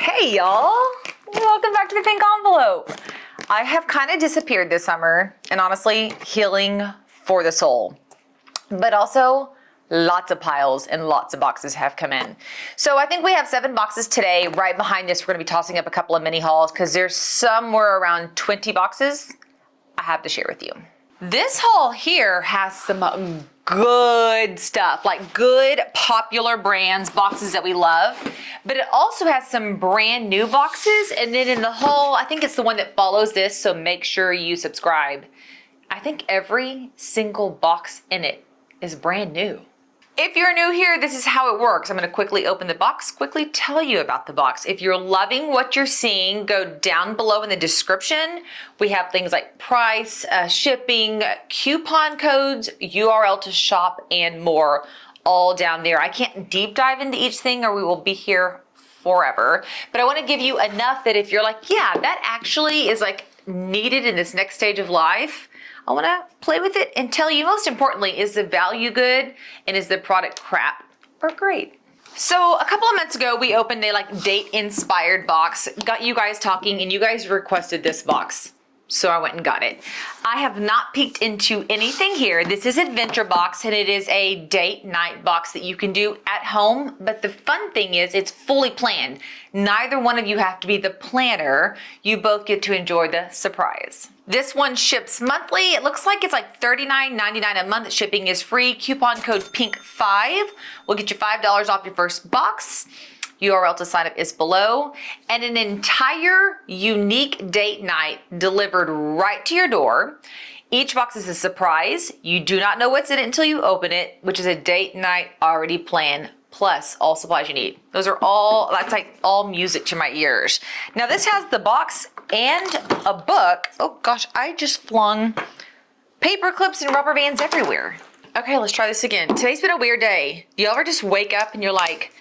Hey y'all, welcome back to the pink envelope. I have kind of disappeared this summer, and honestly, healing for the soul. But also, lots of piles and lots of boxes have come in. So I think we have 7 boxes today. Right behind this, we're gonna be tossing up a couple of mini hauls because there's somewhere around 20 boxes I have to share with you. This haul here has some good stuff, like good popular brands, boxes that we love, but it also has some brand new boxes. And then in the haul, I think it's the one that follows this, so make sure you subscribe. I think every single box in it is brand new. If you're new here, this is how it works. I'm gonna quickly open the box, quickly tell you about the box. If you're loving what you're seeing, go down below in the description. We have things like price, shipping, coupon codes, URL to shop, and more all down there. I can't deep dive into each thing or we will be here forever. But I wanna give you enough that if you're like, yeah, that actually is like needed in this next stage of life, I want to play with it and tell you, most importantly, is the value good and is the product crap or great? So a couple of months ago, we opened a date inspired box, got you guys talking, and you guys requested this box. So I went and got it. I have not peeked into anything here. This is Adventure Box, and it is a date night box that you can do at home. But the fun thing is it's fully planned. Neither one of you have to be the planner. You both get to enjoy the surprise. This one ships monthly. It looks like it's like $39.99 a month. Shipping is free. Coupon code PINK5 will get you $5 off your first box. URL to sign up is below, and an entire unique date night delivered right to your door. Each box is a surprise. You do not know what's in it until you open it, which is a date night already planned, plus all supplies you need. Those are all, that's like all music to my ears. Now this has the box and a book. Oh gosh, I just flung paper clips and rubber bands everywhere. Okay, let's try this again. Today's been a weird day. Do you ever just wake up and you're like,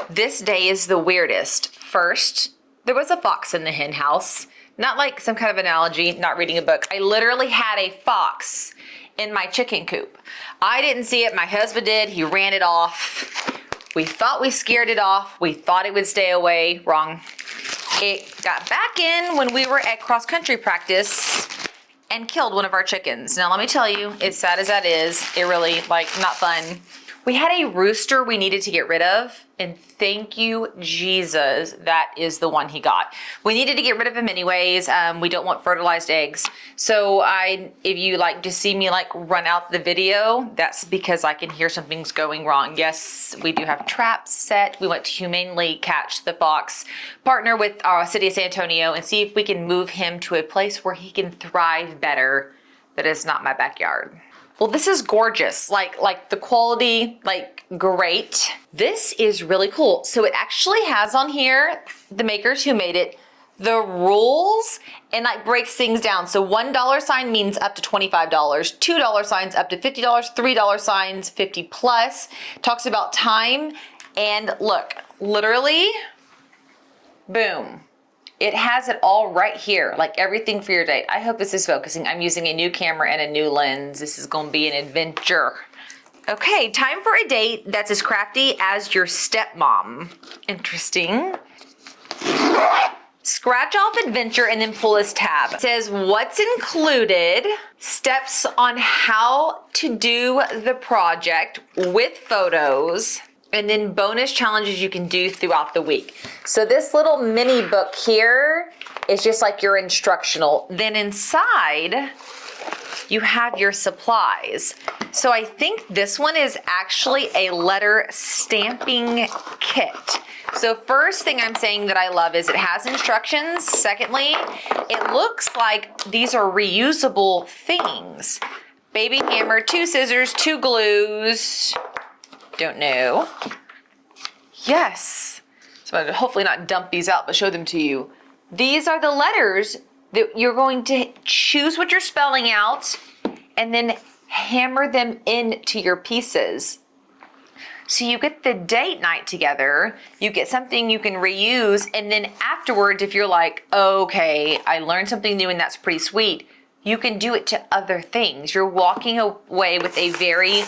this day is the weirdest? First, there was a fox in the hen house. Not like some kind of analogy, not reading a book. I literally had a fox in my chicken coop. I didn't see it, my husband did, he ran it off. We thought we scared it off. We thought it would stay away, wrong. It got back in when we were at cross country practice and killed one of our chickens. Now let me tell you, as sad as that is, it really, not fun. We had a rooster we needed to get rid of, and thank you, Jesus, that is the one he got. We needed to get rid of him anyways. We don't want fertilized eggs. So if you to see me run out the video, that's because I can hear something's going wrong. Yes, we do have traps set. We want to humanely catch the fox, partner with our city of San Antonio, and see if we can move him to a place where he can thrive better. That is not my backyard. Well, this is gorgeous, like the quality, great. This is really cool. So it actually has on here, the makers who made it, the rules, and breaks things down. So $1 sign means up to $25, $2 signs up to $50, $3 signs 50 plus. Talks about time, and look, literally, boom. It has it all right here, everything for your date. I hope this is focusing. I'm using a new camera and a new lens. This is gonna be an adventure. Okay, time for a date that's as crafty as your stepmom. Interesting. Scratch off adventure and then pull this tab. It says what's included, steps on how to do the project with photos, and then bonus challenges you can do throughout the week. So this little mini book here is just your instructional. Then inside, you have your supplies. So I think this one is actually a letter stamping kit. So first thing I'm saying that I love is it has instructions. Secondly, it looks like these are reusable things. Baby hammer, 2 scissors, 2 glues. Don't know. Yes. So I'm gonna hopefully not dump these out, but show them to you. These are the letters that you're going to choose what you're spelling out and then hammer them into your pieces. So you get the date night together, you get something you can reuse, and then afterwards, if you're like, okay, I learned something new and that's pretty sweet, you can do it to other things. You're walking away with a very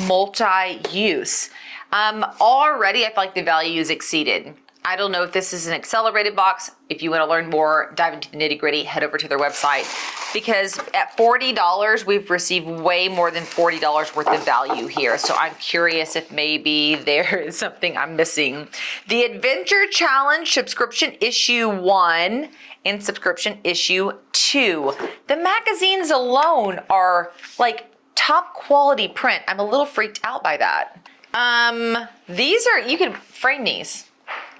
multi-use. Already I feel like the value is exceeded. I don't know if this is an accelerated box. If you want to learn more, dive into the nitty gritty, head over to their website. Because at $40, we've received way more than $40 worth of value here. So I'm curious if maybe there is something I'm missing. The Adventure Challenge subscription issue 1 and subscription issue 2. The magazines alone are like top quality print. I'm a little freaked out by that. These are, you could frame these.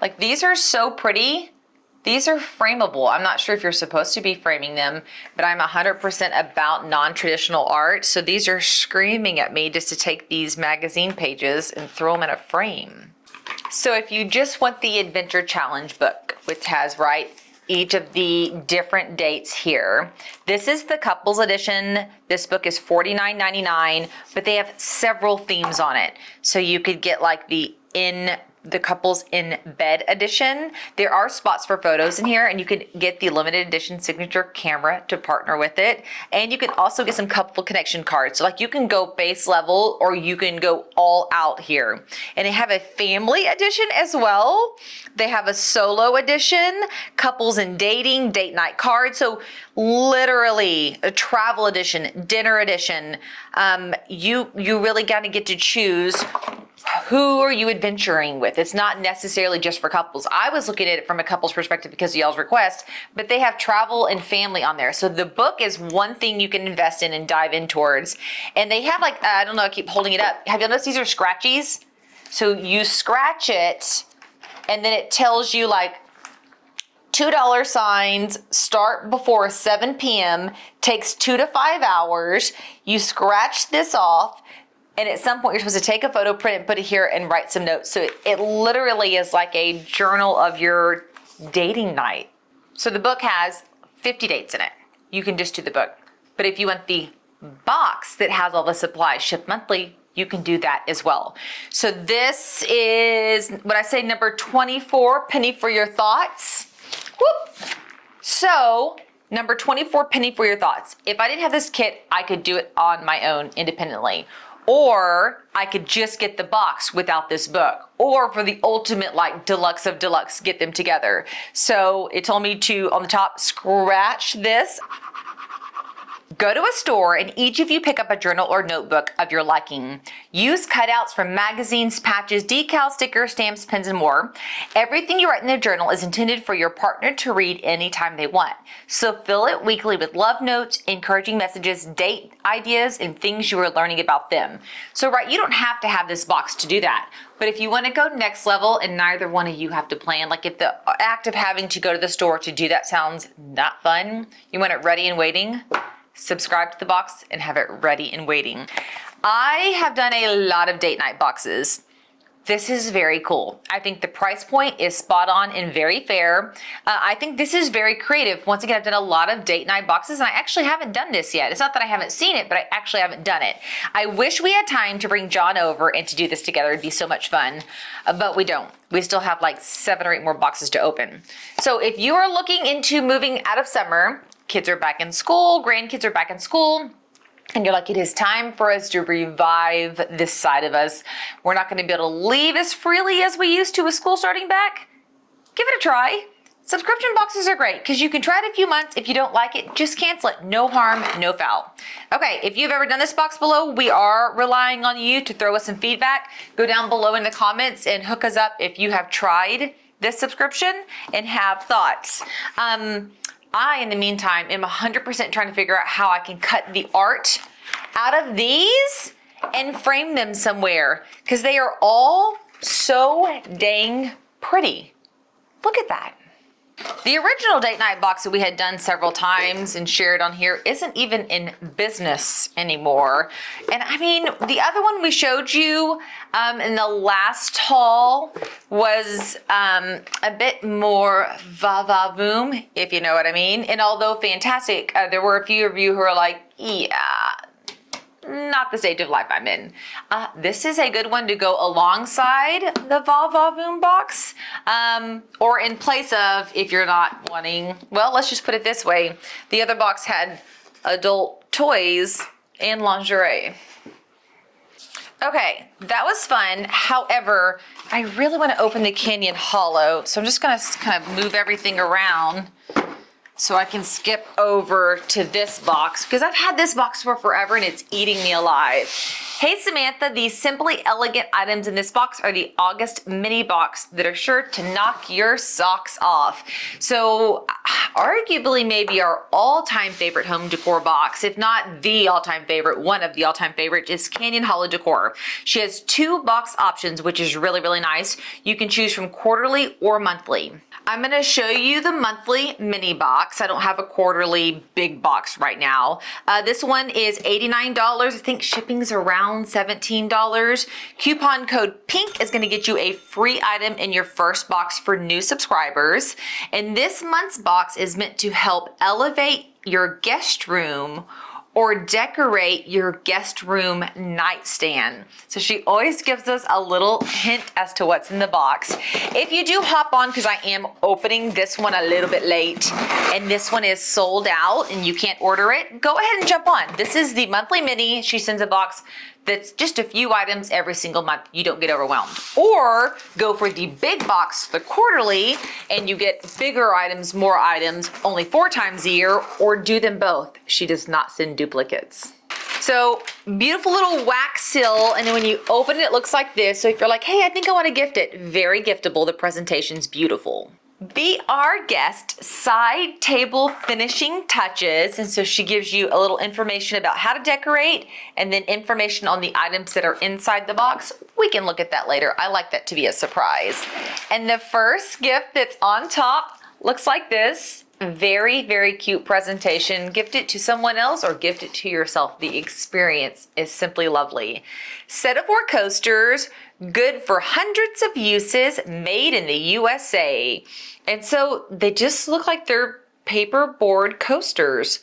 Like, these are so pretty. These are frameable. I'm not sure if you're supposed to be framing them, but I'm 100% about non-traditional art. So these are screaming at me just to take these magazine pages and throw them in a frame. So if you just want the Adventure Challenge book, which has, right, each of the different dates here. This is the couples edition. This book is $49.99, but they have several themes on it. So you could get like the couples in bed edition. There are spots for photos in here, and you could get the limited edition signature camera to partner with it. And you can also get some couple connection cards. So like you can go base level or you can go all out here. And they have a family edition as well. They have a solo edition, couples and dating, date night cards. So literally a travel edition, dinner edition. You really got to get to choose who are you adventuring with. It's not necessarily just for couples. I was looking at it from a couple's perspective because of y'all's request, but they have travel and family on there. So the book is one thing you can invest in and dive in towards. And they have like, I don't know, I keep holding it up. Have you noticed these are scratchies? So you scratch it and then it tells you like $2 signs, start before 7 p.m., takes 2 to 5 hours. You scratch this off. And at some point, you're supposed to take a photo, print it, put it here, and write some notes. So it literally is like a journal of your dating night. So the book has 50 dates in it. You can just do the book. But if you want the box that has all the supplies shipped monthly, you can do that as well. So this is, what I say, number 24, Penny for Your Thoughts. Whoop. So number 24, Penny for Your Thoughts. If I didn't have this kit, I could do it on my own independently. Or I could just get the box without this book. Or for the ultimate like deluxe of deluxe, get them together. So it told me to, on the top, scratch this. Go to a store and each of you pick up a journal or notebook of your liking. Use cutouts from magazines, patches, decals, stickers, stamps, pens, and more. Everything you write in the journal is intended for your partner to read anytime they want. So fill it weekly with love notes, encouraging messages, date ideas, and things you are learning about them. So right, you don't have to have this box to do that. But if you want to go next level and neither one of you have to plan, like if the act of having to go to the store to do that sounds not fun, you want it ready and waiting, subscribe to the box and have it ready and waiting. I have done a lot of date night boxes. This is very cool. I think the price point is spot on and very fair. I think this is very creative. Once again, I've done a lot of date night boxes and I actually haven't done this yet. It's not that I haven't seen it, but I actually haven't done it. I wish we had time to bring John over and to do this together. It'd be so much fun, but we don't. We still have like 7 or 8 more boxes to open. So if you are looking into moving out of summer, kids are back in school, grandkids are back in school, and you're like, it is time for us to revive this side of us. We're not gonna be able to leave as freely as we used to with school starting back. Give it a try. Subscription boxes are great because you can try it a few months. If you don't like it, just cancel it. No harm, no foul. Okay, if you've ever done this box below, we are relying on you to throw us some feedback. Go down below in the comments and hook us up if you have tried this subscription and have thoughts. I, in the meantime, am 100% trying to figure out how I can cut the art out of these and frame them somewhere because they are all so dang pretty. Look at that. The original date night box that we had done several times and shared on here isn't even in business anymore. And I mean, the other one we showed you in the last haul was a bit more va-va-voom, if you know what I mean. And although fantastic, there were a few of you who are like, yeah, not the stage of life I'm in. This is a good one to go alongside the Va-Va-Voom box, or in place of, if you're not wanting, well, let's just put it this way. The other box had adult toys and lingerie. Okay, that was fun. However, I really want to open the Canyon Hollow, so I'm just going to kind of move everything around so I can skip over to this box because I've had this box for forever and it's eating me alive. Hey Samantha, these simply elegant items in this box are the August mini box that are sure to knock your socks off. So arguably maybe our all-time favorite home decor box, if not the all-time favorite, one of the all-time favorites is Canyon Hollow Decor. She has 2 box options, which is really, really nice. You can choose from quarterly or monthly. I'm gonna show you the monthly mini box. I don't have a quarterly big box right now. This one is $89. I think shipping's around $17. Coupon code PINK is gonna get you a free item in your first box for new subscribers. And this month's box is meant to help elevate your guest room or decorate your guest room nightstand. So she always gives us a little hint as to what's in the box. If you do hop on, because I am opening this one a little bit late, and this one is sold out and you can't order it, go ahead and jump on. This is the monthly mini. She sends a box that's just a few items every single month. You don't get overwhelmed. Or go for the big box, the quarterly, and you get bigger items, more items, only 4 times a year, or do them both. She does not send duplicates. So beautiful little wax seal, and then when you open it, it looks like this. So if you're like, hey, I think I want to gift it, very giftable. The presentation's beautiful. Be Our Guest side table finishing touches. And so she gives you a little information about how to decorate and then information on the items that are inside the box. We can look at that later. I like that to be a surprise. And the first gift that's on top looks like this. Very, very cute presentation. Gift it to someone else or gift it to yourself. The experience is simply lovely. Set of 4 coasters, good for hundreds of uses, made in the USA. And so they just look like they're paper board coasters,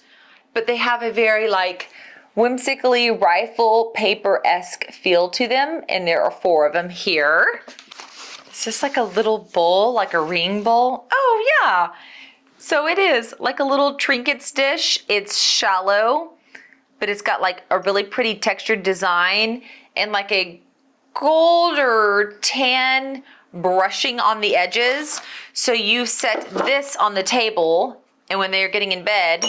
but they have a very like whimsically rifle paper-esque feel to them. And there are 4 of them here. It's just like a little bowl, like a ring bowl. Oh yeah. So it is like a little trinkets dish. It's shallow, but it's got like a really pretty textured design and like a gold or tan brushing on the edges. So you set this on the table, and when they're getting in bed,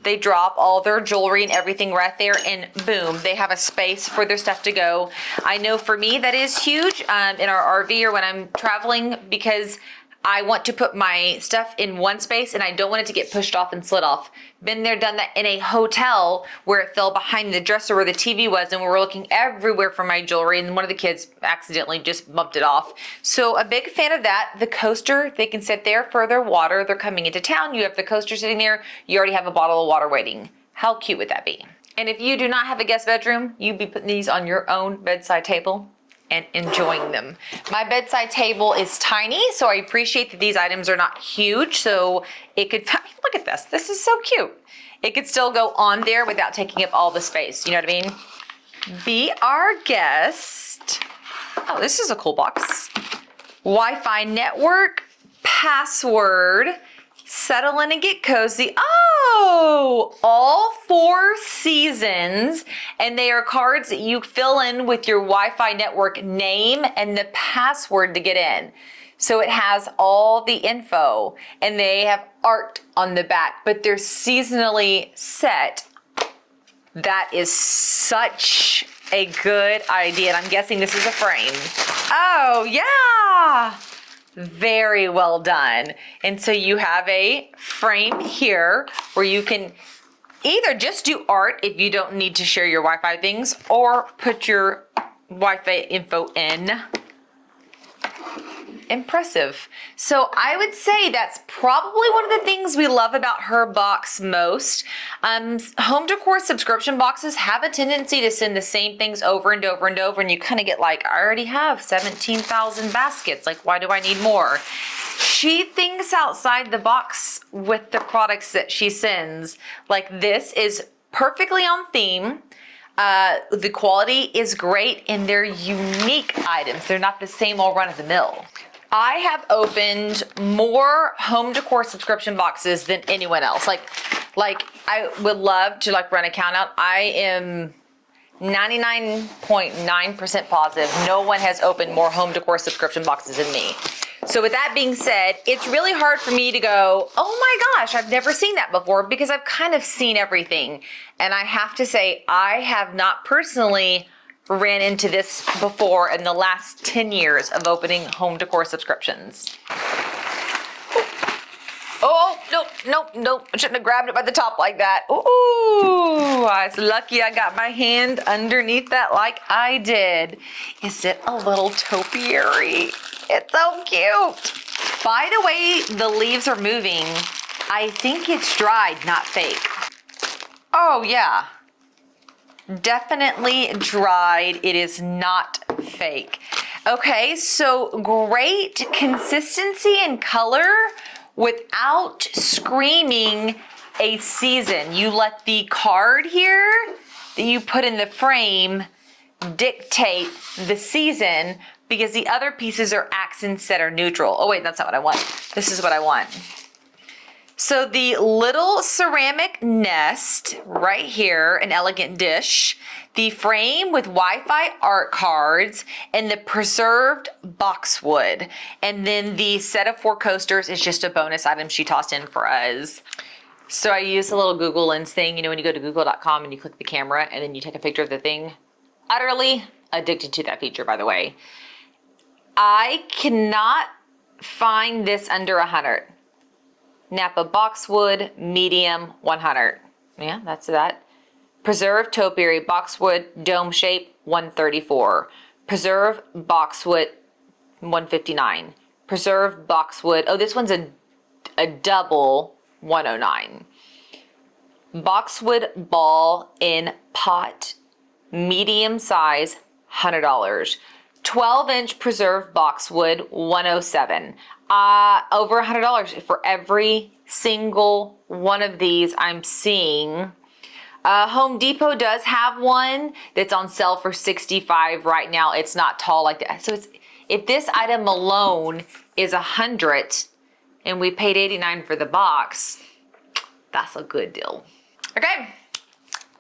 they drop all their jewelry and everything right there, and boom, they have a space for their stuff to go. I know for me that is huge in our RV or when I'm traveling, because I want to put my stuff in one space and I don't want it to get pushed off and slid off. Been there, done that in a hotel where it fell behind the dresser where the TV was, and we were looking everywhere for my jewelry, and one of the kids accidentally just bumped it off. So a big fan of that. The coaster, they can sit there for their water. They're coming into town. You have the coaster sitting there. You already have a bottle of water waiting. How cute would that be? And if you do not have a guest bedroom, you'd be putting these on your own bedside table and enjoying them. My bedside table is tiny, so I appreciate that these items are not huge, so it could, look at this. This is so cute. It could still go on there without taking up all the space. You know what I mean? Be Our Guest. Oh, this is a cool box. Wi-Fi network, password, settle in and get cozy. Oh, all 4 seasons, and they are cards that you fill in with your Wi-Fi network name and the password to get in. So it has all the info, and they have art on the back, but they're seasonally set. That is such a good idea, and I'm guessing this is a frame. Oh, yeah. Very well done. And so you have a frame here where you can either just do art if you don't need to share your Wi-Fi things, or put your Wi-Fi info in. Impressive. So I would say that's probably one of the things we love about her box most. Home decor subscription boxes have a tendency to send the same things over and over and over, and you kind of get like, I already have 17,000 baskets. Like, why do I need more? She thinks outside the box with the products that she sends. Like, this is perfectly on theme. The quality is great, and they're unique items. They're not the same old run-of-the-mill. I have opened more home decor subscription boxes than anyone else. Like I would love to like run a count out. I am 99.9% positive no one has opened more home decor subscription boxes than me. So with that being said, it's really hard for me to go, oh my gosh, I've never seen that before, because I've kind of seen everything. And I have to say, I have not personally ran into this before in the last 10 years of opening home decor subscriptions. Oh, no, I shouldn't have grabbed it by the top like that. Ooh, I was lucky I got my hand underneath that like I did. Is it a little topiary? It's so cute. By the way, the leaves are moving. I think it's dried, not fake. Oh yeah, definitely dried. It is not fake. Okay, so great consistency and color without screaming a season. You let the card here that you put in the frame dictate the season, because the other pieces are accents that are neutral. Oh wait, that's not what I want. This is what I want. So the little ceramic nest right here, an elegant dish, the frame with Wi-Fi art cards, and the preserved boxwood. And then the set of 4 coasters is just a bonus item she tossed in for us. So I use a little Google Lens thing, you know, when you go to google.com and you click the camera and then you take a picture of the thing. Utterly addicted to that feature, by the way. I cannot find this under 100. Napa boxwood, medium, 100. Yeah, that's that. Preserved topiary boxwood, dome shape, 134. Preserved boxwood, 159. Preserved boxwood, oh, this one's a double, 109. Boxwood ball in pot, medium size, $100. 12-inch preserved boxwood, 107. Over $100 for every single one of these I'm seeing. Home Depot does have one that's on sale for $65 right now. It's not tall like that. So it's, if this item alone is $100 and we paid $89 for the box, that's a good deal. Okay.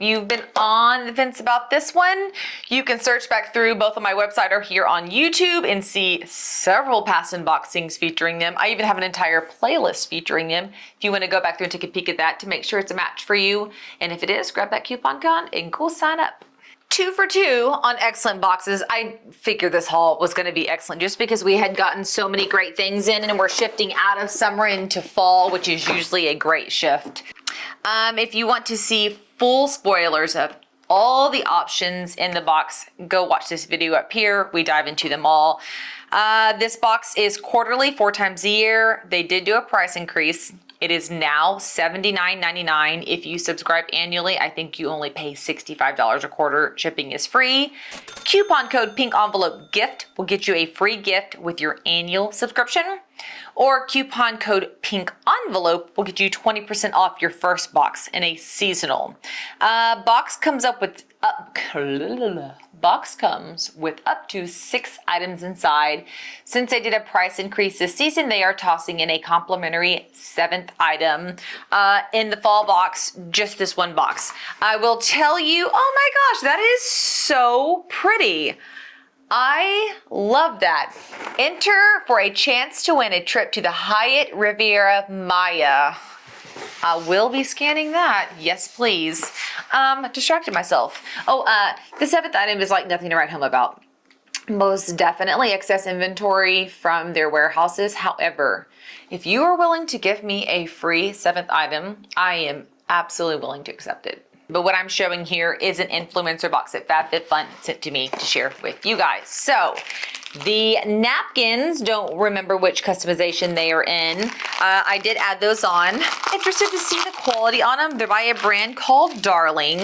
You've been on the fence about this one, you can search back through. Both on my website or here on YouTube and see several past unboxings featuring them. I even have an entire playlist featuring them if you want to go back through and take a peek at that to make sure it's a match for you. And if it is, grab that coupon code and go sign up. 2 for 2 on excellent boxes. I figured this haul was going to be excellent just because we had gotten so many great things in, and we're shifting out of summer into fall, which is usually a great shift. If you want to see full spoilers of all the options in the box, go watch this video up here. We dive into them all. This box is quarterly, 4 times a year. They did do a price increase. It is now $79.99. If you subscribe annually, I think you only pay $65 a quarter. Shipping is free. Coupon code Pink Envelope Gift will get you a free gift with your annual subscription. Or coupon code Pink Envelope will get you 20% off your first box in a seasonal. Box comes with up to 6 items inside. Since they did a price increase this season, they are tossing in a complimentary 7th item. In the fall box, just this one box. I will tell you, oh my gosh, that is so pretty. I love that. Enter for a chance to win a trip to the Hyatt Riviera Maya. I will be scanning that. Yes, please. Distracted myself. Oh, the 7th item is like nothing to write home about. Most definitely excess inventory from their warehouses. However, if you are willing to give me a free 7th item, I am absolutely willing to accept it. But what I'm showing here is an influencer box that FabFitFun sent to me to share with you guys. So the napkins, don't remember which customization they are in. I did add those on. Interested to see the quality on them. They're by a brand called Darling.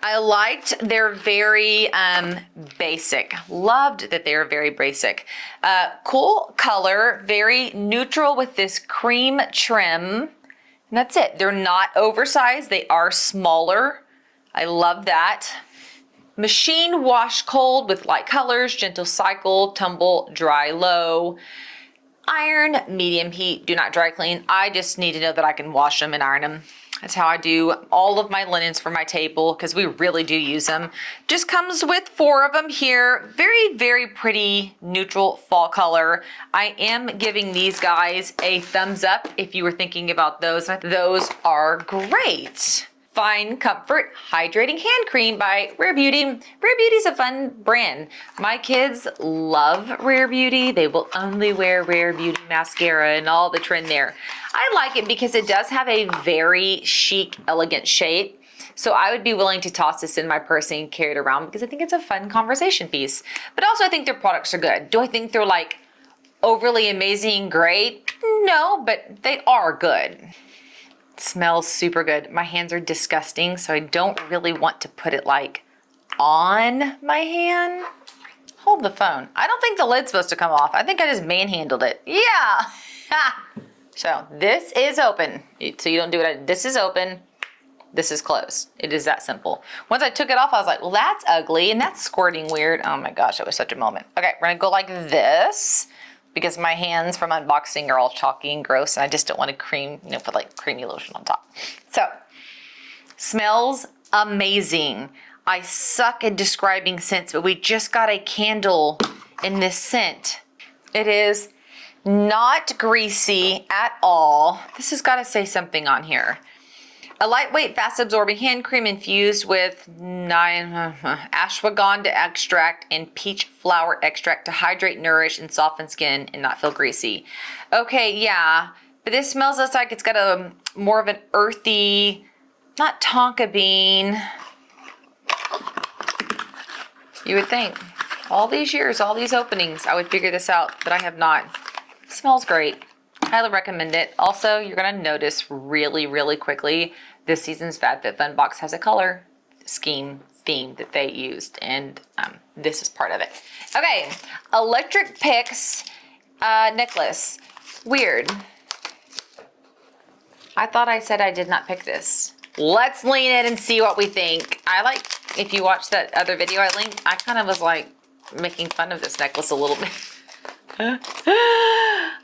I liked they're very basic. Loved that they're very basic. Cool color, very neutral with this cream trim. And that's it. They're not oversized. They are smaller. I love that. Machine wash cold with light colors, gentle cycle, tumble, dry low. Iron, medium heat, do not dry clean. I just need to know that I can wash them and iron them. That's how I do all of my linens for my table because we really do use them. Just comes with 4 of them here. Very, very pretty neutral fall color. I am giving these guys a thumbs up if you were thinking about those. Those are great. Fine Comfort Hydrating Hand Cream by Rare Beauty. Rare Beauty is a fun brand. My kids love Rare Beauty. They will only wear Rare Beauty mascara and all the trend there. I like it because it does have a very chic, elegant shape. So I would be willing to toss this in my purse and carry it around because I think it's a fun conversation piece. But also I think their products are good. Do I think they're like overly amazing, great? No, but they are good. Smells super good. My hands are disgusting, so I don't really want to put it like on my hand. Hold the phone. I don't think the lid's supposed to come off. I think I just manhandled it. Yeah. So this is open. So you don't do it. This is open. This is closed. It is that simple. Once I took it off, I was like, well, that's ugly and that's squirting weird. Oh my gosh, it was such a moment. Okay, we're gonna go like this, because my hands from unboxing are all chalky and gross and I just don't want to put like creamy lotion on top. So, smells amazing. I suck at describing scents, but we just got a candle in this scent. It is not greasy at all. This has got to say something on here. A lightweight, fast-absorbing hand cream infused with ashwagandha extract and peach flower extract to hydrate, nourish, and soften skin and not feel greasy. Okay, yeah, but this smells less like it's got a more of an earthy, not tonka bean. You would think. All these years, all these openings, I would figure this out, but I have not. It smells great. Highly recommend it. Also, you're gonna notice really, really quickly, this season's FabFitFun box has a color scheme theme that they used, and this is part of it. Okay, Electric Picks necklace. Weird. I thought I said I did not pick this. Let's lean in and see what we think. If you watched that other video I linked, I kind of was like making fun of this necklace a little bit.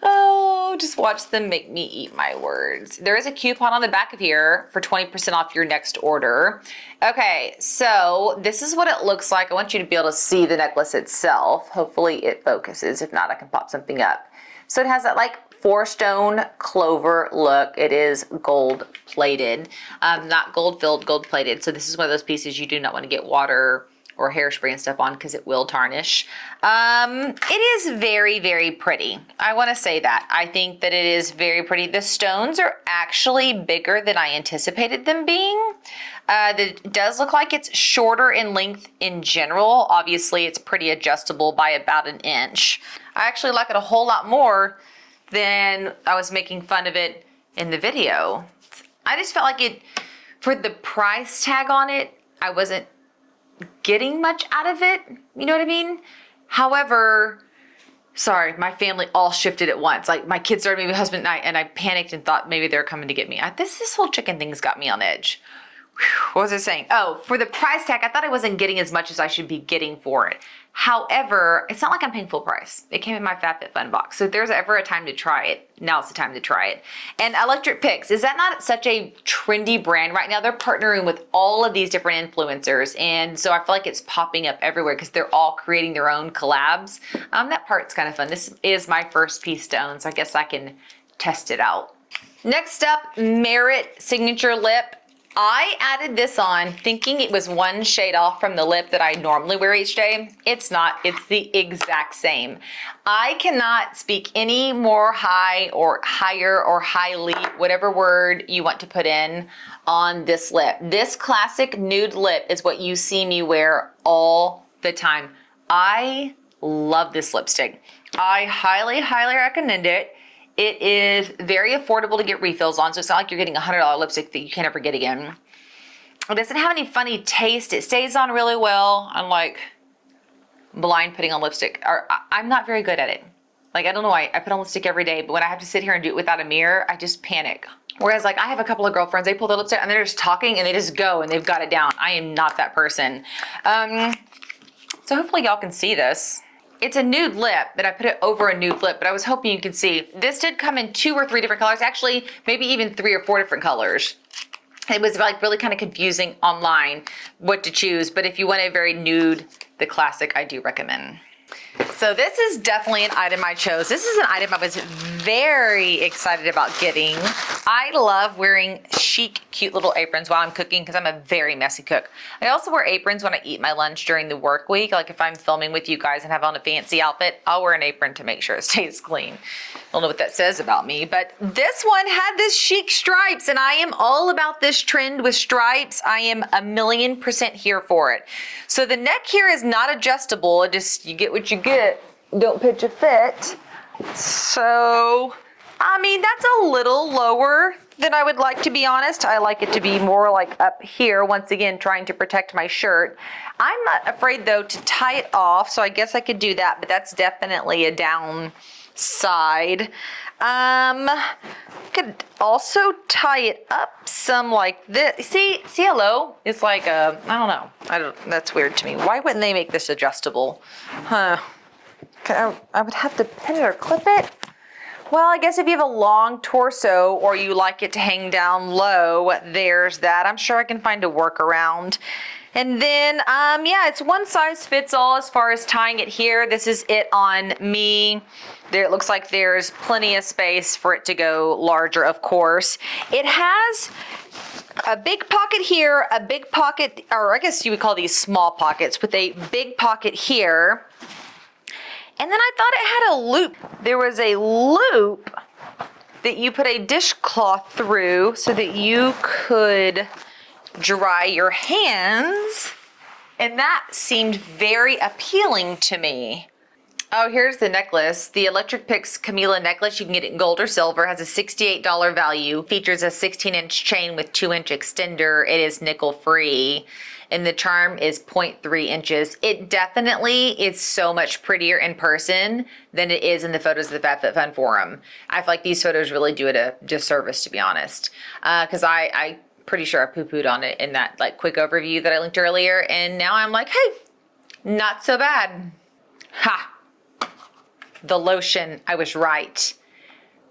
Oh, just watch them make me eat my words. There is a coupon on the back of here for 20% off your next order. Okay, so this is what it looks like. I want you to be able to see the necklace itself. Hopefully it focuses. If not, I can pop something up. So it has that like 4-stone clover look. It is gold plated, not gold filled, gold plated. So this is one of those pieces you do not want to get water or hairspray and stuff on because it will tarnish. It is very, very pretty. I want to say that. I think that it is very pretty. The stones are actually bigger than I anticipated them being. It does look like it's shorter in length in general. Obviously, it's pretty adjustable by about 1 inch. I actually like it a whole lot more than I was making fun of it in the video. I just felt like it, for the price tag on it, I wasn't getting much out of it, you know what I mean? However, sorry, my family all shifted at once. Like my kids started, maybe husband and I panicked and thought maybe they were coming to get me. This whole chicken thing's got me on edge. Whew, what was I saying? Oh, for the price tag, I thought I wasn't getting as much as I should be getting for it. However, it's not like I'm paying full price. It came in my FabFitFun box. So if there's ever a time to try it, now's the time to try it. And Electric Picks, is that not such a trendy brand right now? They're partnering with all of these different influencers. And so I feel like it's popping up everywhere because they're all creating their own collabs. That part's kind of fun. This is my first piece to own, so I guess I can test it out. Next up, Merit Signature Lip. I added this on thinking it was one shade off from the lip that I normally wear each day. It's not, it's the exact same. I cannot speak any more high or higher or highly, whatever word you want to put in, on this lip. This classic nude lip is what you see me wear all the time. I love this lipstick. I highly, highly recommend it. It is very affordable to get refills on, so it's not like you're getting a $100 lipstick that you can't ever get again. It doesn't have any funny taste. It stays on really well. I'm like blind putting on lipstick. I'm not very good at it. Like, I don't know why. I put on lipstick every day, but when I have to sit here and do it without a mirror, I just panic. Whereas, like, I have a couple of girlfriends, they pull their lipstick and they're just talking and they just go and they've got it down. I am not that person. So hopefully y'all can see this. It's a nude lip, but I put it over a nude lip, but I was hoping you could see. This did come in 2 or 3 different colors, actually, maybe even 3 or 4 different colors. It was like really kind of confusing online what to choose, but if you want a very nude, the classic I do recommend. So this is definitely an item I chose. This is an item I was very excited about getting. I love wearing chic, cute little aprons while I'm cooking because I'm a very messy cook. I also wear aprons when I eat my lunch during the work week. Like if I'm filming with you guys and have on a fancy outfit, I'll wear an apron to make sure it stays clean. I don't know what that says about me, but this one had this chic stripes, and I am all about this trend with stripes. I am 1,000,000% here for it. So the neck here is not adjustable. You get what you get. Don't pitch a fit. So, I mean, that's a little lower than I would like, to be honest. I like it to be more like up here, once again, trying to protect my shirt. I'm not afraid though to tie it off, so I guess I could do that, but that's definitely a downside. Could also tie it up some like this. See how low? It's like I don't know. That's weird to me. Why wouldn't they make this adjustable? Huh. I would have to pin it or clip it. Well, I guess if you have a long torso or you like it to hang down low, there's that. I'm sure I can find a workaround. And then, yeah, it's one size fits all as far as tying it here. This is it on me. There, it looks like there's plenty of space for it to go larger, of course. It has a big pocket here, a big pocket, or I guess you would call these small pockets, with a big pocket here. And then I thought it had a loop. There was a loop that you put a dishcloth through so that you could dry your hands. And that seemed very appealing to me. Oh, here's the necklace. The Electric Pix Camila necklace. You can get it in gold or silver. Has a $68 value. Features a 16-inch chain with 2-inch extender. It is nickel free. And the charm is 0.3 inches. It definitely is so much prettier in person than it is in the photos of the FabFitFun forum. I feel like these photos really do it a disservice, to be honest. Because I pretty sure I poo-pooed on it in that like quick overview that I linked earlier. And now I'm like, hey, not so bad. Ha! The lotion, I was right.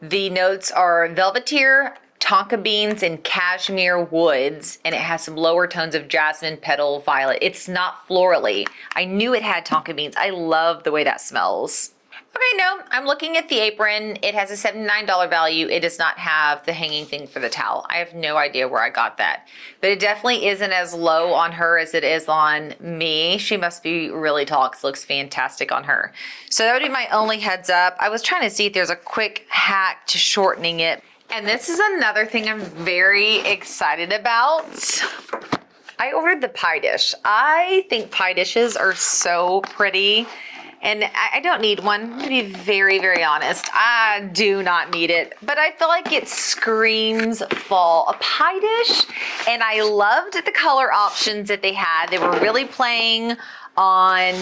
The notes are velvetier, tonka beans, and cashmere woods, and it has some lower tones of jasmine, petal, violet. It's not florally. I knew it had tonka beans. I love the way that smells. Okay, no, I'm looking at the apron. It has a $79 value. It does not have the hanging thing for the towel. I have no idea where I got that. But it definitely isn't as low on her as it is on me. She must be really tall because it looks fantastic on her. So that would be my only heads up. I was trying to see if there's a quick hack to shortening it. And this is another thing I'm very excited about. I ordered the pie dish. I think pie dishes are so pretty. And I don't need one, to be very, very honest. I do not need it, but I feel like it screams fall. A pie dish, and I loved the color options that they had. They were really playing on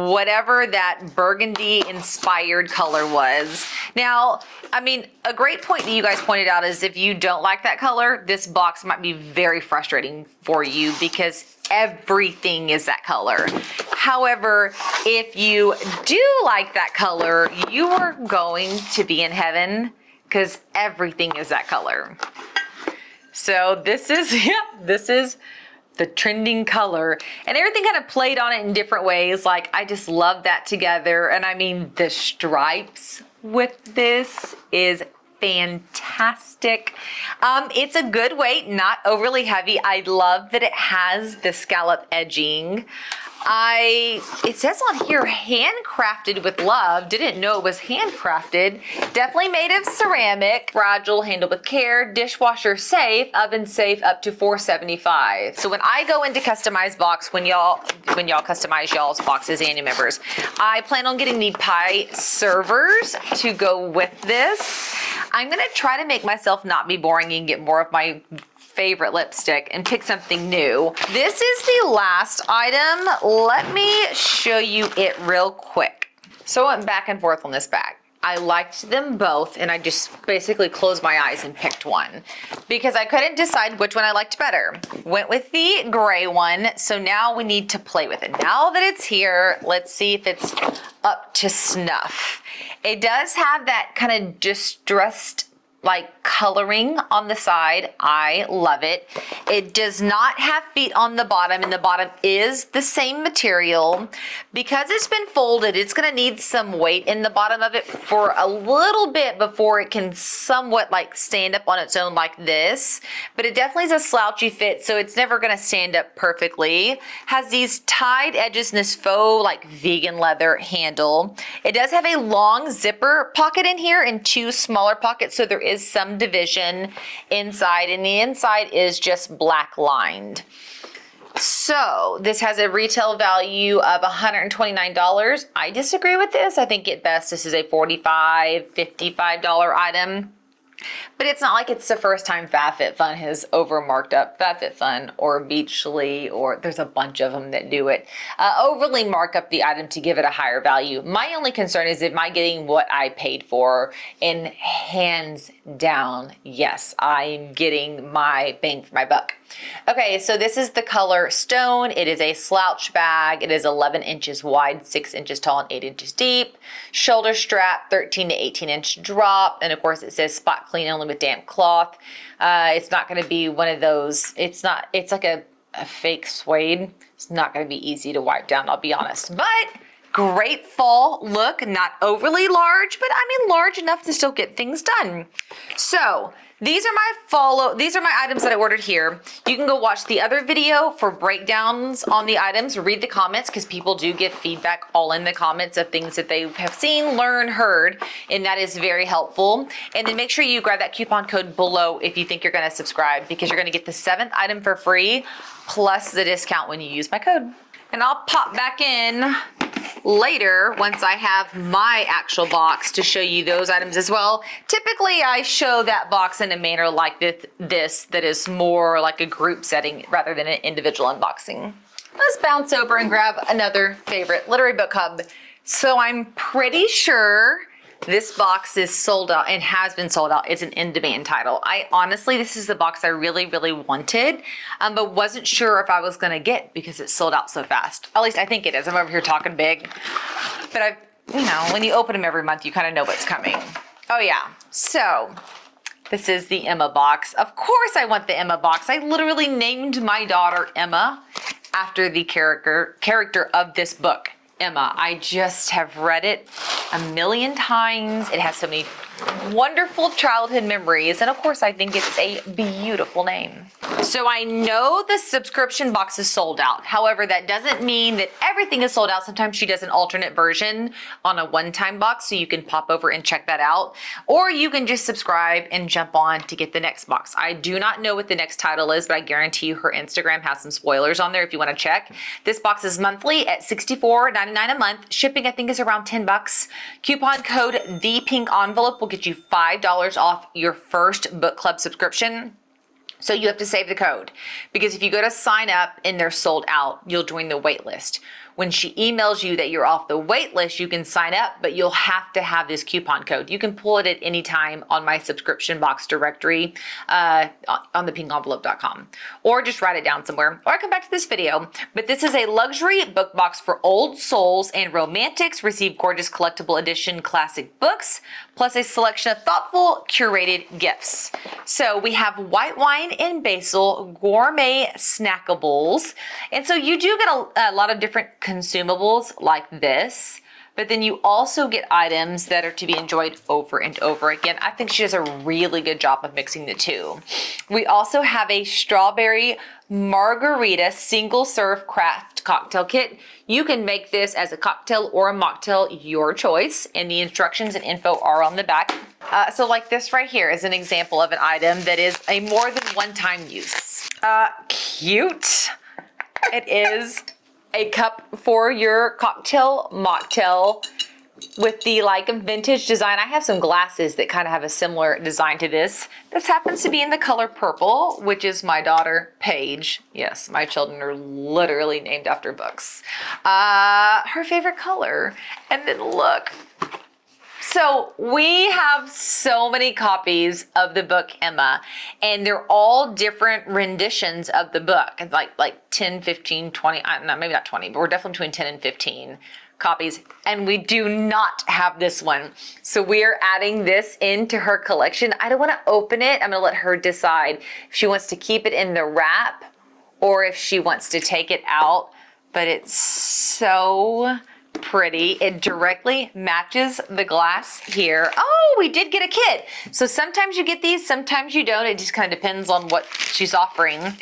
whatever that burgundy inspired color was. Now, I mean, a great point that you guys pointed out is if you don't like that color, this box might be very frustrating for you because everything is that color. However, if you do like that color, you are going to be in heaven because everything is that color. So this is, this is the trending color, and everything kind of played on it in different ways. Like, I just love that together. And I mean, the stripes with this is fantastic. It's a good weight, not overly heavy. I love that it has the scallop edging. It says on here, handcrafted with love. Didn't know it was handcrafted. Definitely made of ceramic, fragile, handled with care, dishwasher safe, oven safe, up to 475. So when I go into customize box, when y'all customize y'all's boxes and your members, I plan on getting the pie servers to go with this. I'm gonna try to make myself not be boring and get more of my favorite lipstick and pick something new. This is the last item. Let me show you it real quick. So I went back and forth on this bag. I liked them both, and I just basically closed my eyes and picked one because I couldn't decide which one I liked better. Went with the gray one, so now we need to play with it. Now that it's here, let's see if it's up to snuff. It does have that kind of distressed like coloring on the side. I love it. It does not have feet on the bottom, and the bottom is the same material. Because it's been folded, it's gonna need some weight in the bottom of it for a little bit before it can somewhat like stand up on its own like this. But it definitely is a slouchy fit, so it's never gonna stand up perfectly. Has these tied edges in this faux like vegan leather handle. It does have a long zipper pocket in here and two smaller pockets, so there is some division inside, and the inside is just black lined. So this has a retail value of $129. I disagree with this. I think at best this is a $45, $55 item. But it's not like it's the first time FabFitFun has overmarked up FabFitFun or Beachly, or there's a bunch of them that do it, overly mark up the item to give it a higher value. My only concern is, am I getting what I paid for? And hands down, yes, I'm getting my bang for my buck. Okay, so this is the color Stone. It is a slouch bag. It is 11 inches wide, 6 inches tall, and 8 inches deep. Shoulder strap, 13 to 18 inch drop. And of course it says spot clean only with damp cloth. It's not gonna be one of those, it's like a fake suede. It's not gonna be easy to wipe down, I'll be honest. But great fall look, not overly large, but I mean large enough to still get things done. So these are my items that I ordered here. You can go watch the other video for breakdowns on the items, read the comments, because people do give feedback all in the comments of things that they have seen, learned, heard, and that is very helpful. And then make sure you grab that coupon code below if you think you're gonna subscribe, because you're gonna get the 7th item for free, plus the discount when you use my code. And I'll pop back in later once I have my actual box to show you those items as well. Typically I show that box in a manner like this that is more like a group setting rather than an individual unboxing. Let's bounce over and grab another favorite literary book hub. So I'm pretty sure this box is sold out and has been sold out. It's an in-demand title. Honestly, this is the box I really, really wanted, but wasn't sure if I was gonna get because it's sold out so fast. At least I think it is. I'm over here talking big, but when you open them every month, you kind of know what's coming. Oh yeah, so this is the Emma box. Of course I want the Emma box. I literally named my daughter Emma after the character of this book, Emma. I just have read it a million times. It has so many wonderful childhood memories, and of course I think it's a beautiful name. So I know the subscription box is sold out. However, that doesn't mean that everything is sold out. Sometimes she does an alternate version on a one-time box, so you can pop over and check that out. Or you can just subscribe and jump on to get the next box. I do not know what the next title is, but I guarantee you her Instagram has some spoilers on there if you want to check. This box is monthly at $64.99 a month. Shipping I think is around 10 bucks. Coupon code ThePinkEnvelope will get you $5 off your first book club subscription. So you have to save the code, because if you go to sign up and they're sold out, you'll join the wait list. When she emails you that you're off the wait list, you can sign up, but you'll have to have this coupon code. You can pull it at any time on my subscription box directory on thepinkenvelope.com, or just write it down somewhere, or come back to this video. But this is a luxury book box for old souls and romantics. Receive gorgeous collectible edition classic books, plus a selection of thoughtful curated gifts. So we have white wine and basil gourmet snackables. And so you do get a lot of different consumables like this, but then you also get items that are to be enjoyed over and over again. I think she does a really good job of mixing the two. We also have a strawberry margarita single serve craft cocktail kit. You can make this as a cocktail or a mocktail, your choice, and the instructions and info are on the back. So like this right here is an example of an item that is a more than one-time use. Cute. It is a cup for your cocktail, mocktail, with the like vintage design. I have some glasses that kind of have a similar design to this. This happens to be in the color purple, which is my daughter, Paige. Yes, my children are literally named after books. Her favorite color. And then look. So we have so many copies of the book Emma, and they're all different renditions of the book. It's like 10, 15, 20, I don't know, maybe not 20, but we're definitely between 10 and 15 copies, and we do not have this one. So we are adding this into her collection. I don't want to open it. I'm going to let her decide if she wants to keep it in the wrap or if she wants to take it out. But it's so pretty. It directly matches the glass here. Oh, we did get a kit. So sometimes you get these, sometimes you don't. It just kind of depends on what she's offering.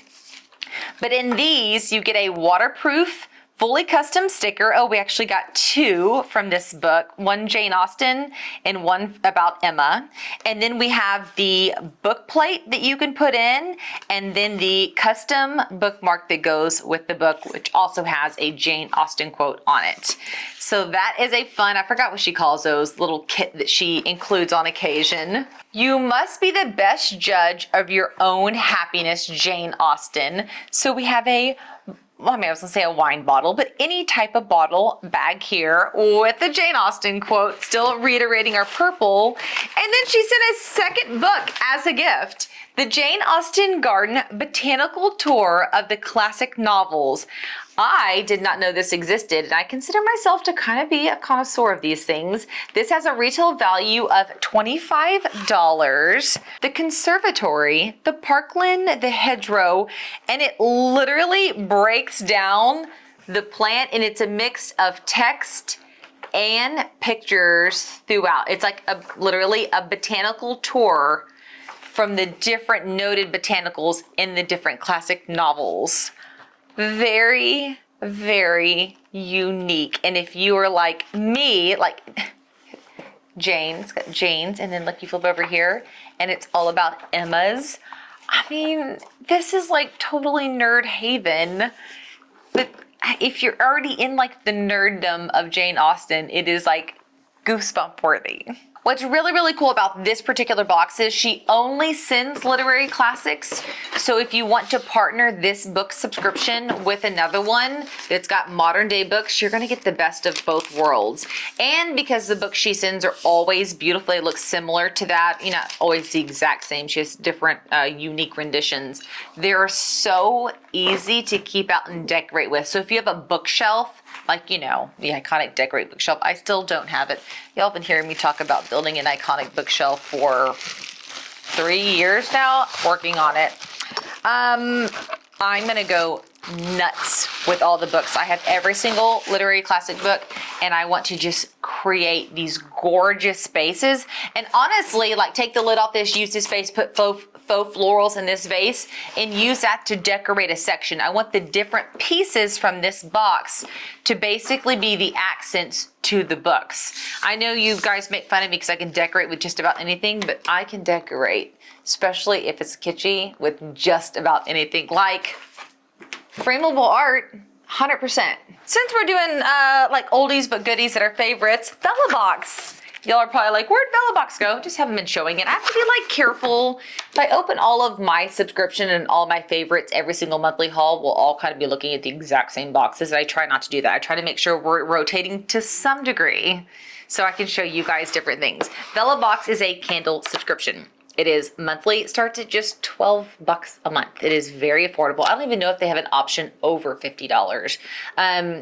But in these, you get a waterproof, fully custom sticker. Oh, we actually got two from this book, one Jane Austen and one about Emma. And then we have the book plate that you can put in, and then the custom bookmark that goes with the book, which also has a Jane Austen quote on it. So that is a fun, I forgot what she calls those, little kit that she includes on occasion. You must be the best judge of your own happiness, Jane Austen. So we have a, well, I mean, I was gonna say a wine bottle, but any type of bottle bag here with the Jane Austen quote, still reiterating our purple. And then she sent a second book as a gift. The Jane Austen Garden Botanical Tour of the Classic Novels. I did not know this existed, and I consider myself to kind of be a connoisseur of these things. This has a retail value of $25. The conservatory, the parkland, the hedgerow, and it literally breaks down the plant, and it's a mix of text and pictures throughout. It's like literally a botanical tour from the different noted botanicals in the different classic novels. Very, very unique. And if you are like me, like Jane, it's got Jane's, and then look, you flip over here and it's all about Emma's. I mean, this is like totally nerd haven. But if you're already in like the nerddom of Jane Austen, it is like goosebump worthy. What's really, really cool about this particular box is she only sends literary classics. So if you want to partner this book subscription with another one that's got modern day books, you're gonna get the best of both worlds. And because the books she sends are always beautiful, they look similar to that, you know, always the exact same, she has different unique renditions. They're so easy to keep out and decorate with. So if you have a bookshelf, like, you know, the iconic decorate bookshelf, I still don't have it. Y'all have been hearing me talk about building an iconic bookshelf for 3 years now, working on it. I'm gonna go nuts with all the books. I have every single literary classic book, and I want to just create these gorgeous spaces. And honestly, like, take the lid off this, use this vase, put faux florals in this vase, and use that to decorate a section. I want the different pieces from this box to basically be the accents to the books. I know you guys make fun of me because I can decorate with just about anything, but I can decorate, especially if it's kitschy, with just about anything. Like frameable art, 100%. Since we're doing like oldies but goodies that are favorites, Vellabox. Y'all are probably like, where'd Vellabox go? Just haven't been showing it. I have to be like careful. If I open all of my subscription and all my favorites, every single monthly haul, we'll all kind of be looking at the exact same boxes. And I try not to do that. I try to make sure we're rotating to some degree so I can show you guys different things. Vellabox is a candle subscription. It is monthly. It starts at just $12 a month. It is very affordable. I don't even know if they have an option over $50.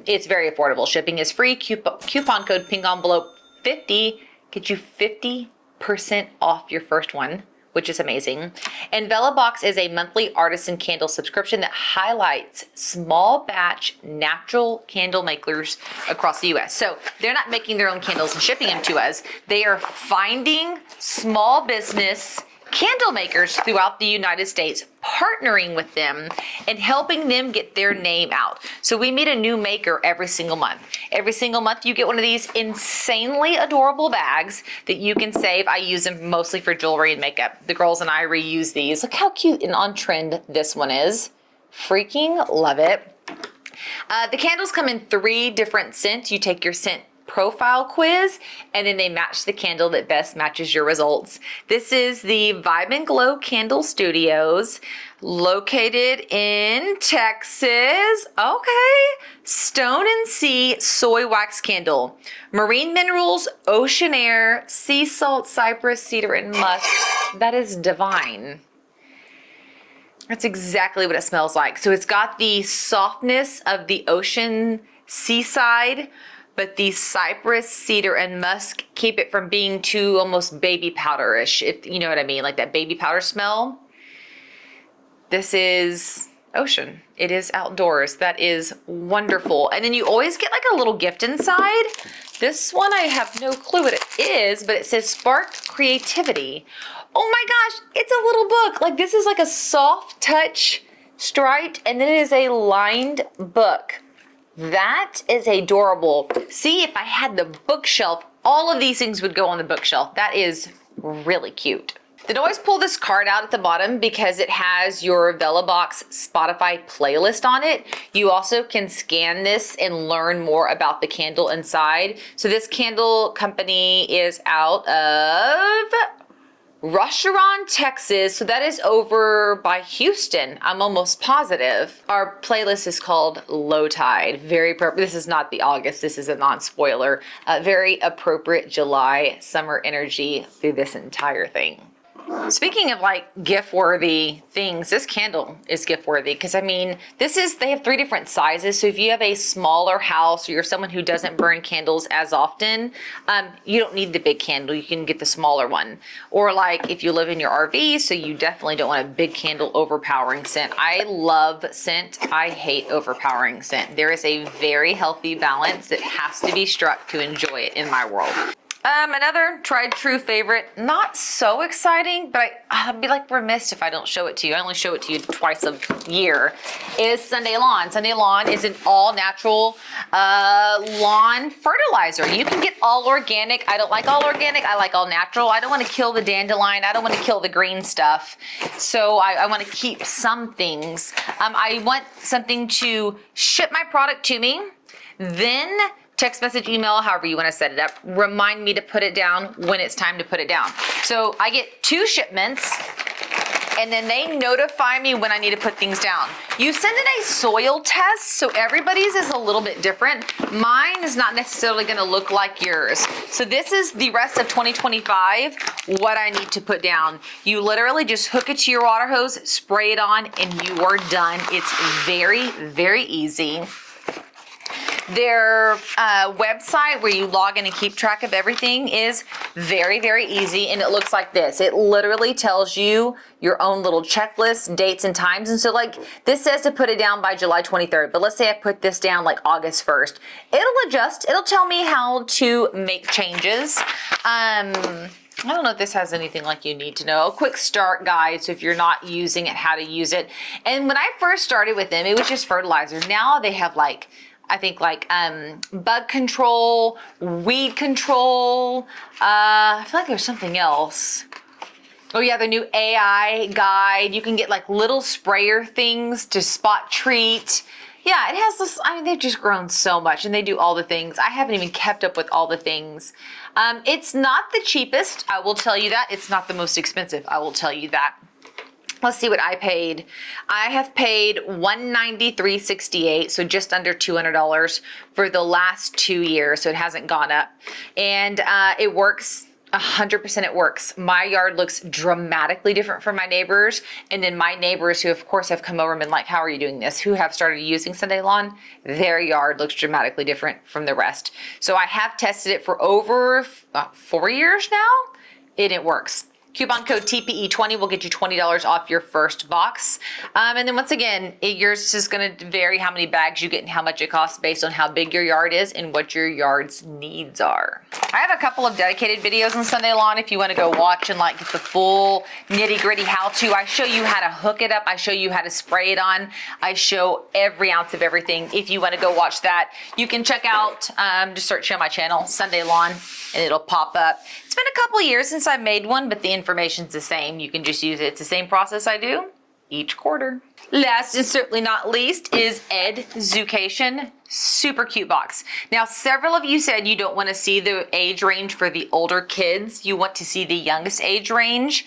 It's very affordable. Shipping is free. Coupon code PINKENVELOPE50 gets you 50% off your first one, which is amazing. And Vellabox is a monthly artisan candle subscription that highlights small batch natural candle makers across the US. So they're not making their own candles and shipping them to us. They are finding small business candle makers throughout the United States, partnering with them and helping them get their name out. So we meet a new maker every single month. Every single month you get one of these insanely adorable bags that you can save. I use them mostly for jewelry and makeup. The girls and I reuse these. Look how cute and on trend this one is. Freaking love it. The candles come in 3 different scents. You take your scent profile quiz, and then they match the candle that best matches your results. This is the Vibe and Glow Candle Studios, located in Texas. Okay. Stone and Sea Soy Wax Candle. Marine minerals, ocean air, sea salt, cypress, cedar, and musk. That is divine. That's exactly what it smells like. So it's got the softness of the ocean seaside, but the cypress, cedar, and musk keep it from being too almost baby powderish, if you know what I mean, like that baby powder smell. This is ocean. It is outdoors. That is wonderful. And then you always get like a little gift inside. This one, I have no clue what it is, but it says Spark Creativity. Oh my gosh, it's a little book. Like this is like a soft touch striped, and then it is a lined book. That is adorable. See, if I had the bookshelf, all of these things would go on the bookshelf. That is really cute. Then always pull this card out at the bottom because it has your Vellabox Spotify playlist on it. You also can scan this and learn more about the candle inside. So this candle company is out of Rusharon, Texas. So that is over by Houston. I'm almost positive. Our playlist is called Low Tide. Very appropriate. This is not the August. This is a non-spoiler. Very appropriate July summer energy through this entire thing. Speaking of like gift worthy things, this candle is gift worthy because I mean, they have 3 different sizes. So if you have a smaller house or you're someone who doesn't burn candles as often, you don't need the big candle. You can get the smaller one. Or like if you live in your RV, so you definitely don't want a big candle overpowering scent. I love scent. I hate overpowering scent. There is a very healthy balance that has to be struck to enjoy it in my world. Another tried true favorite, not so exciting, but I'd be like remiss if I don't show it to you. I only show it to you twice a year, is Sunday Lawn. Sunday Lawn is an all natural lawn fertilizer. You can get all organic. I don't like all organic. I like all natural. I don't want to kill the dandelion. I don't want to kill the green stuff. So I want to keep some things. I want something to ship my product to me, then text message, email, however you want to set it up. Remind me to put it down when it's time to put it down. So I get 2 shipments and then they notify me when I need to put things down. You send in a soil test, so everybody's is a little bit different. Mine is not necessarily going to look like yours. So this is the rest of 2025, what I need to put down. You literally just hook it to your water hose, spray it on, and you are done. It's very, very easy. Their website where you log in and keep track of everything is very, very easy, and it looks like this. It literally tells you your own little checklist, dates and times. And so like this says to put it down by July 23rd, but let's say I put this down like August 1st. It'll adjust. It'll tell me how to make changes. I don't know if this has anything like you need to know. A quick start guide, so if you're not using it, how to use it. And when I first started with them, it was just fertilizers. Now they have like, I think like bug control, weed control. I feel like there's something else. Oh yeah, the new AI guide. You can get like little sprayer things to spot treat. Yeah, it has this, I mean, they've just grown so much and they do all the things. I haven't even kept up with all the things. It's not the cheapest, I will tell you that. It's not the most expensive, I will tell you that. Let's see what I paid. I have paid $193.68, so just under $200 for the last 2 years, so it hasn't gone up. And it works. 100% it works. My yard looks dramatically different from my neighbors, and then my neighbors who of course have come over and been like, how are you doing this? Who have started using Sunday Lawn, their yard looks dramatically different from the rest. So I have tested it for over 4 years now, and it works. Coupon code TPE20 will get you $20 off your first box. And then once again, yours is going to vary how many bags you get and how much it costs based on how big your yard is and what your yard's needs are. I have a couple of dedicated videos on Sunday Lawn if you want to go watch and like get the full nitty gritty how to. I show you how to hook it up. I show you how to spray it on. I show every ounce of everything. If you want to go watch that, you can check out, just search on my channel, Sunday Lawn, and it'll pop up. It's been a couple years since I made one, but the information's the same. You can just use it. It's the same process I do each quarter. Last and certainly not least is edZOOcation. Super cute box. Now, several of you said you don't want to see the age range for the older kids. You want to see the youngest age range.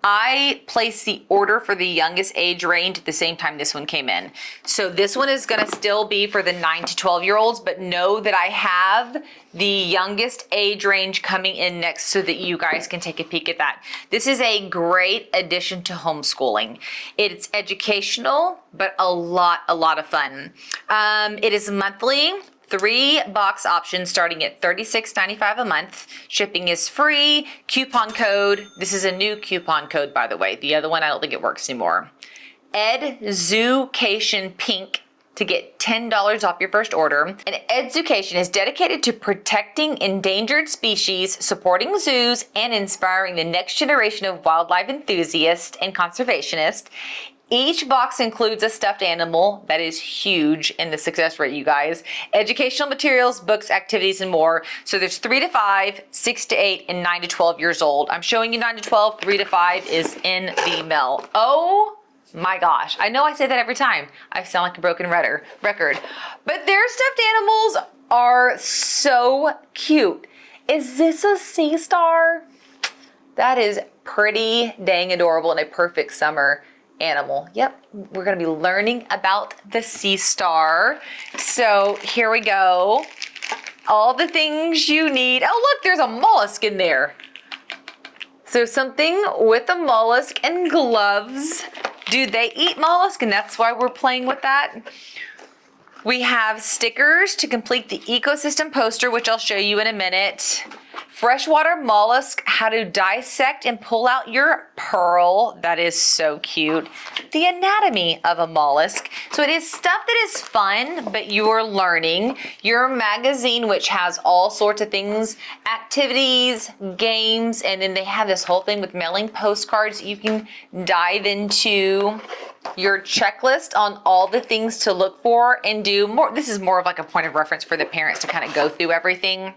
I placed the order for the youngest age range at the same time this one came in. So this one is going to still be for the 9 to 12-year-olds, but know that I have the youngest age range coming in next so that you guys can take a peek at that. This is a great addition to homeschooling. It's educational, but a lot of fun. It is monthly 3 box options starting at $36.95 a month. Shipping is free. Coupon code. This is a new coupon code, by the way. The other one, I don't think it works anymore. edZOOcation Pink to get $10 off your first order. And edZOOcation is dedicated to protecting endangered species, supporting zoos, and inspiring the next generation of wildlife enthusiasts and conservationists. Each box includes a stuffed animal. That is huge in the success rate, you guys. Educational materials, books, activities, and more. So there's 3 to 5, 6 to 8, and 9 to 12 years old. I'm showing you 9 to 12, 3 to 5 is in the mail. Oh my gosh. I know I say that every time. I sound like a broken record. But their stuffed animals are so cute. Is this a sea star? That is pretty dang adorable and a perfect summer animal. Yep, we're gonna be learning about the sea star. So here we go. All the things you need. Oh look, there's a mollusk in there. So something with a mollusk and gloves. Do they eat mollusk? And that's why we're playing with that. We have stickers to complete the ecosystem poster, which I'll show you in a minute. Freshwater mollusk, how to dissect and pull out your pearl. That is so cute. The anatomy of a mollusk. So it is stuff that is fun, but you're learning. Your magazine, which has all sorts of things, activities, games, and then they have this whole thing with mailing postcards. You can dive into your checklist on all the things to look for and do more. This is more of like a point of reference for the parents to kind of go through everything.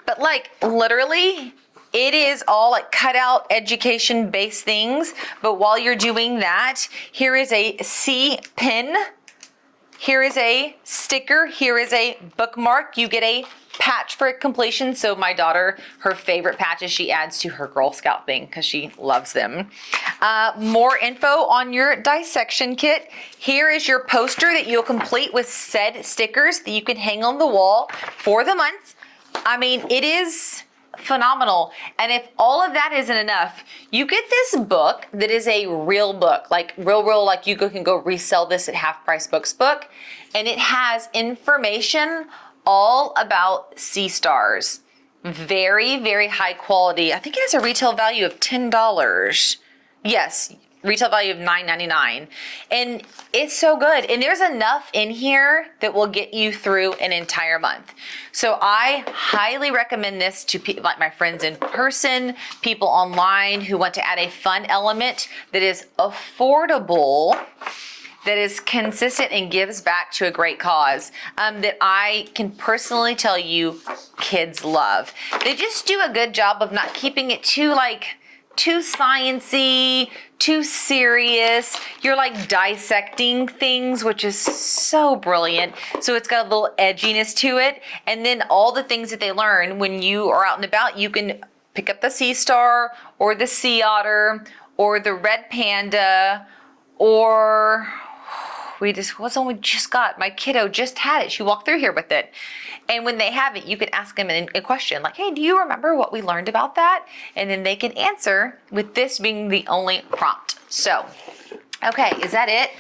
But like literally, it is all like cut out education based things. But while you're doing that, here is a C pin. Here is a sticker. Here is a bookmark. You get a patch for completion. So my daughter, her favorite patches she adds to her Girl Scout thing because she loves them. More info on your dissection kit. Here is your poster that you'll complete with said stickers that you can hang on the wall for the month. I mean, it is phenomenal. And if all of that isn't enough, you get this book that is a real book, like real, like you can go resell this at Half Price Books book. And it has information all about sea stars. Very, very high quality. I think it has a retail value of $10. Yes, retail value of $9.99. And it's so good. And there's enough in here that will get you through an entire month. So I highly recommend this to people like my friends in person, people online who want to add a fun element that is affordable, that is consistent and gives back to a great cause, that I can personally tell you kids love. They just do a good job of not keeping it too sciencey, too serious. You're like dissecting things, which is so brilliant. So it's got a little edginess to it. And then all the things that they learn when you are out and about, you can pick up the sea star or the sea otter or the red panda or what's the one we just got? My kiddo just had it. She walked through here with it. And when they have it, you can ask them a question like, hey, do you remember what we learned about that? And then they can answer with this being the only prompt. So, okay, is that it?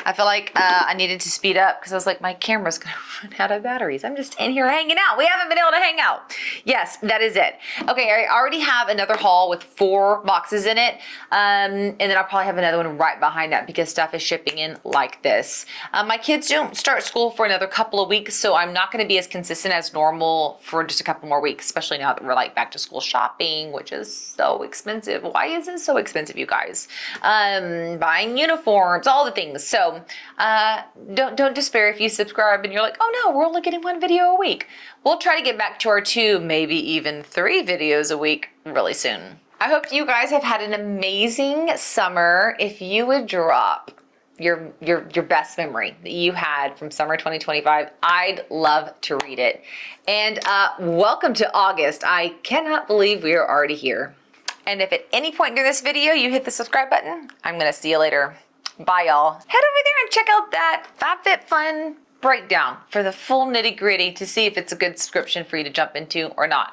I feel like I needed to speed up because I was like, my camera's gonna run out of batteries. I'm just in here hanging out. We haven't been able to hang out. Yes, that is it. Okay, I already have another haul with 4 boxes in it. And then I'll probably have another one right behind that because stuff is shipping in like this. My kids don't start school for another couple of weeks, so I'm not gonna be as consistent as normal for just a couple more weeks, especially now that we're like back to school shopping, which is so expensive. Why is it so expensive, you guys? Buying uniforms, all the things. So don't despair if you subscribe and you're like, oh no, we're only getting 1 video a week. We'll try to get back to our 2, maybe even 3 videos a week really soon. I hope you guys have had an amazing summer. If you would drop your best memory that you had from summer 2025, I'd love to read it. And welcome to August. I cannot believe we are already here. And if at any point during this video you hit the subscribe button, I'm gonna see you later. Bye, y'all. Head over there and check out that FabFitFun breakdown for the full nitty-gritty to see if it's a good subscription for you to jump into or not.